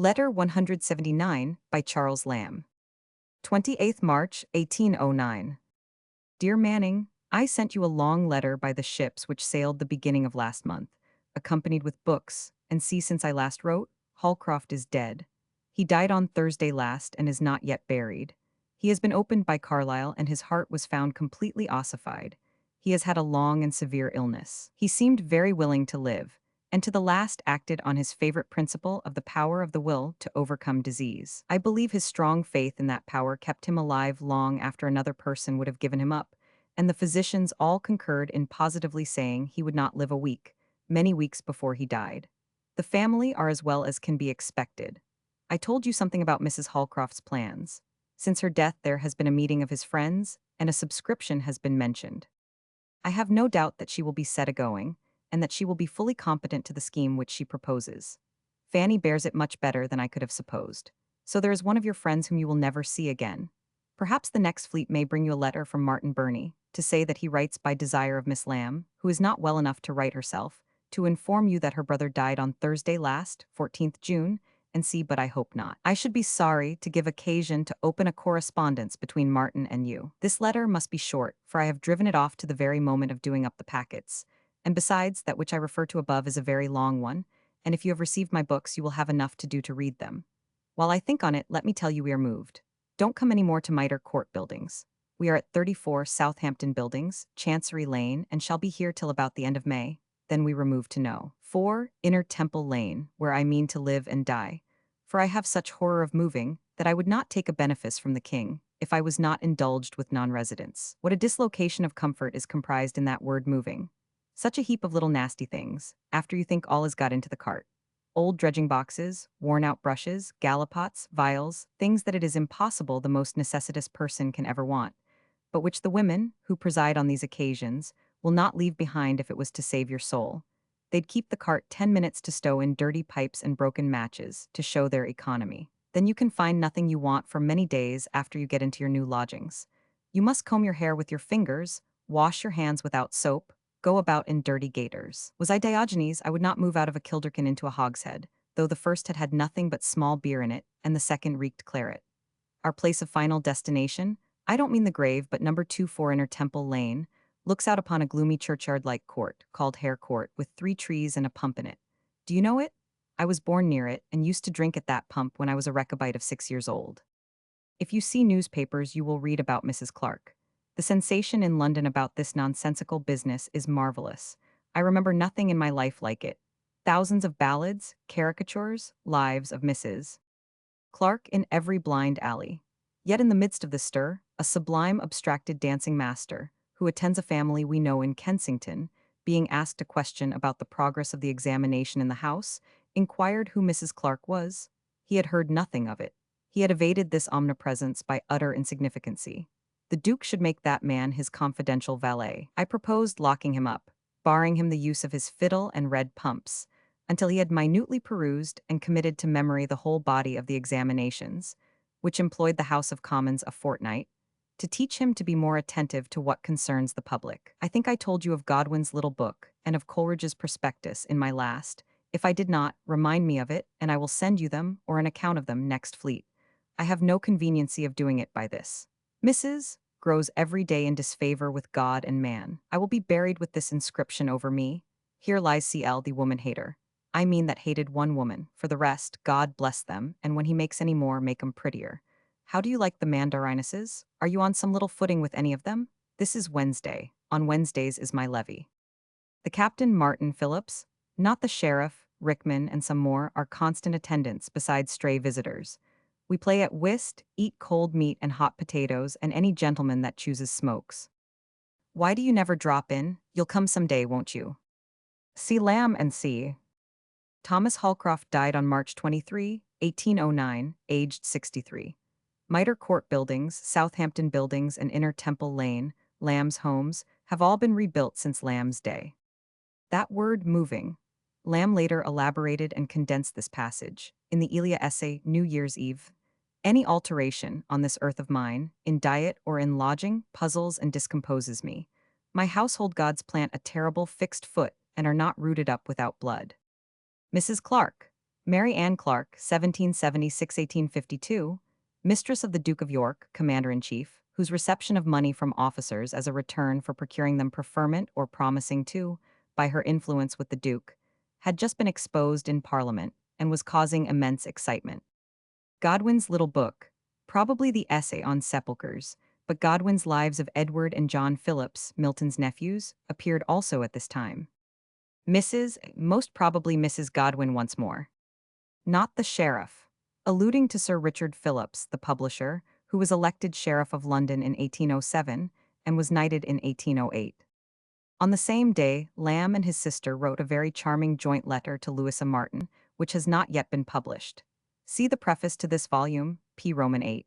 Letter 179 by Charles Lamb. 28th March, 1809. Dear Manning, I sent you a long letter by the ships which sailed the beginning of last month, accompanied with books, and see since I last wrote, Holcroft is dead. He died on Thursday last and is not yet buried. He has been opened by Carlyle and his heart was found completely ossified. He has had a long and severe illness. He seemed very willing to live, and to the last acted on his favorite principle of the power of the will to overcome disease. I believe his strong faith in that power kept him alive long after another person would have given him up, and the physicians all concurred in positively saying he would not live a week, many weeks before he died. The family are as well as can be expected. I told you something about Mrs. Holcroft's plans. Since her death there has been a meeting of his friends, and a subscription has been mentioned. I have no doubt that she will be set a-going, and that she will be fully competent to the scheme which she proposes. Fanny bears it much better than I could have supposed. So there is one of your friends whom you will never see again. Perhaps the next fleet may bring you a letter from Martin Burney, to say that he writes by desire of Miss Lamb, who is not well enough to write herself, to inform you that her brother died on Thursday last, 14th June, and see but I hope not. I should be sorry to give occasion to open a correspondence between Martin and you. This letter must be short, for I have driven it off to the very moment of doing up the packets. And besides, that which I refer to above is a very long one, and if you have received my books, you will have enough to do to read them. While I think on it, let me tell you we are moved. Don't come any more to Mitre Court Buildings. We are at 34 Southampton Buildings, Chancery Lane, and shall be here till about the end of May. Then we remove to No. 4 Inner Temple Lane, where I mean to live and die. For I have such horror of moving, that I would not take a benefice from the king, if I was not indulged with non-residence. What a dislocation of comfort is comprised in that word moving. Such a heap of little nasty things, after you think all is got into the cart. Old dredging boxes, worn-out brushes, gallipots, vials, things that it is impossible the most necessitous person can ever want, but which the women, who preside on these occasions, will not leave behind if it was to save your soul. They'd keep the cart 10 minutes to stow in dirty pipes and broken matches, to show their economy. Then you can find nothing you want for many days after you get into your new lodgings. You must comb your hair with your fingers, wash your hands without soap, go about in dirty gaiters. Was I Diogenes, I would not move out of a kilderkin into a hogshead, though the first had had nothing but small beer in it, and the second reeked claret. Our place of final destination, I don't mean the grave, but number 24 Inner Temple Lane, looks out upon a gloomy churchyard-like court, called Hare Court, with 3 trees and a pump in it. Do you know it? I was born near it, and used to drink at that pump when I was a Rechabite of 6 years old. If you see newspapers, you will read about Mrs. Clark. The sensation in London about this nonsensical business is marvelous. I remember nothing in my life like it. Thousands of ballads, caricatures, lives of Mrs. Clark in every blind alley. Yet in the midst of the stir, a sublime abstracted dancing master, who attends a family we know in Kensington, being asked a question about the progress of the examination in the house, inquired who Mrs. Clark was. He had heard nothing of it. He had evaded this omnipresence by utter insignificancy. The Duke should make that man his confidential valet. I proposed locking him up, barring him the use of his fiddle and red pumps, until he had minutely perused and committed to memory the whole body of the examinations, which employed the House of Commons a fortnight, to teach him to be more attentive to what concerns the public. I think I told you of Godwin's little book, and of Coleridge's prospectus in my last. If I did not, remind me of it, and I will send you them, or an account of them, next fleet. I have no conveniency of doing it by this. Mrs. grows every day in disfavor with God and man. I will be buried with this inscription over me. Here lies CL, the woman-hater. I mean that hated one woman. For the rest, God bless them, and when he makes any more, make 'em prettier. How do you like the Mandarinuses? Are you on some little footing with any of them? This is Wednesday. On Wednesdays is my levee. The Captain Martin Phillips, not the sheriff, Rickman, and some more, are constant attendants besides stray visitors. We play at whist, eat cold meat and hot potatoes, and any gentleman that chooses smokes. Why do you never drop in? You'll come some day, won't you? See Lamb and see. Thomas Holcroft died on March 23, 1809, aged 63. Mitre Court Buildings, Southampton Buildings, and Inner Temple Lane, Lamb's homes, have all been rebuilt since Lamb's day. That word moving. Lamb later elaborated and condensed this passage, in the Elia essay New Year's Eve. Any alteration, on this earth of mine, in diet or in lodging, puzzles and discomposes me. My household gods plant a terrible fixed foot, and are not rooted up without blood. Mrs. Clark. Mary Anne Clark, 1776–1852, mistress of the Duke of York, commander-in-chief, whose reception of money from officers as a return for procuring them preferment or promising to, by her influence with the Duke, had just been exposed in Parliament and was causing immense excitement. Godwin's little book, probably the essay on sepulchres, but Godwin's lives of Edward and John Phillips, Milton's nephews, appeared also at this time. Most probably Mrs. Godwin once more. Not the sheriff. Alluding to Sir Richard Phillips, the publisher, who was elected Sheriff of London in 1807 and was knighted in 1808. On the same day, Lamb and his sister wrote a very charming joint letter to Louisa Martin, which has not yet been published. See the preface to this volume, P. Roman 8.